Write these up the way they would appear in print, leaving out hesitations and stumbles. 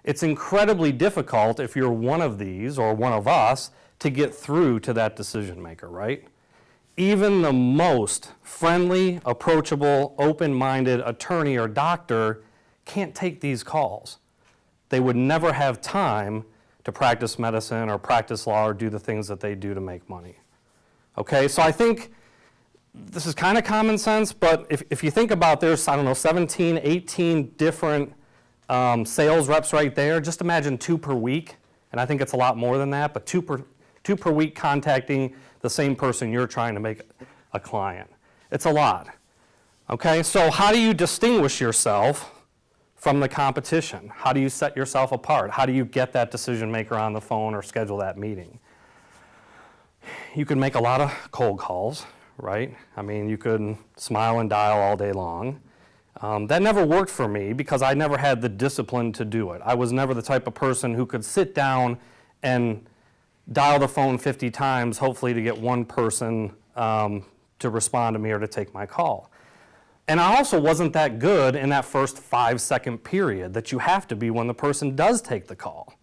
it's incredibly difficult if you're one of these or one of us to get through to that decision maker, right? Even the most friendly, approachable, open-minded attorney or doctor can't take these calls. They would never have time to practice medicine or practice law or do the things that they do to make money. Okay, so I think this is kind of common sense, but if you think about there's, I don't know, 17, 18 different sales reps right there, just imagine 2 per week, and I think it's a lot more than that, but 2 per week contacting the same person you're trying to make a client. It's a lot. Okay, so how do you distinguish yourself from the competition? How do you set yourself apart? How do you get that decision maker on the phone or schedule that meeting? You can make a lot of cold calls, right? I mean, you could smile and dial all day long. That never worked for me because I never had the discipline to do it. I was never the type of person who could sit down and dial the phone 50 times, hopefully to get one person to respond to me or to take my call. And I also wasn't that good in that first 5-second period that you have to be when the person does take the call.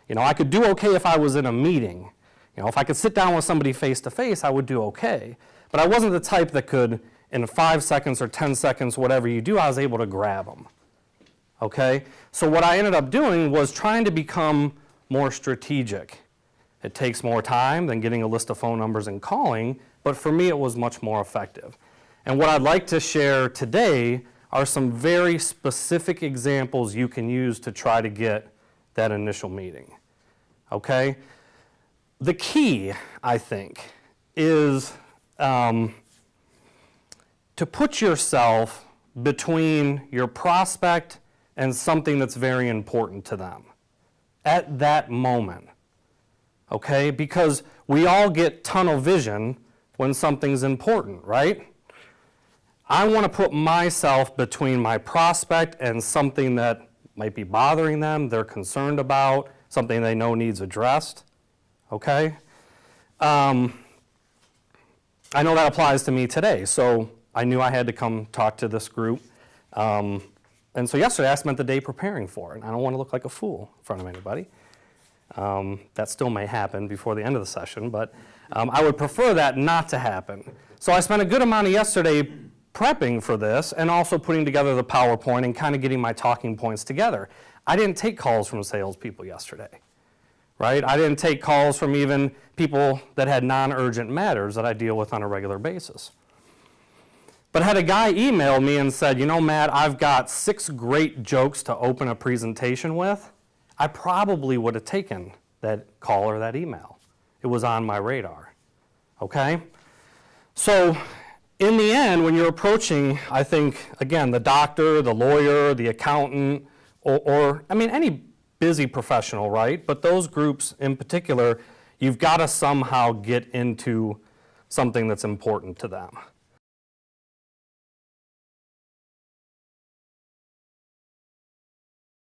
You know, I could do okay if I was in a meeting. You know, if I could sit down with somebody face to face, I would do okay. But I wasn't the type that could, in 5 seconds or 10 seconds, whatever you do, I was able to grab them. Okay? So what I ended up doing was trying to become more strategic. It takes more time than getting a list of phone numbers and calling, but for me it was much more effective. And what I'd like to share today are some very specific examples you can use to try to get that initial meeting. Okay? The key, I think, is to put yourself between your prospect and something that's very important to them at that moment. Okay? Because we all get tunnel vision when something's important, right? I want to put myself between my prospect and something that might be bothering them, they're concerned about, something they know needs addressed. Okay? I know that applies to me today, so I knew I had to come talk to this group. And so yesterday I spent the day preparing for it. I don't want to look like a fool in front of anybody. That still may happen before the end of the session, but I would prefer that not to happen. So I spent a good amount of yesterday prepping for this and also putting together the PowerPoint and kind of getting my talking points together. I didn't take calls from salespeople yesterday, right? I didn't take calls from even people that had non-urgent matters that I deal with on a regular basis. But had a guy emailed me and said, you know, Matt, I've got 6 great jokes to open a presentation with, I probably would have taken that call or that email. It was on my radar, okay? So in the end, when you're approaching, I think, again, the doctor, the lawyer, the accountant, or I mean, any busy professional, right? But those groups in particular, you've got to somehow get into something that's important to them.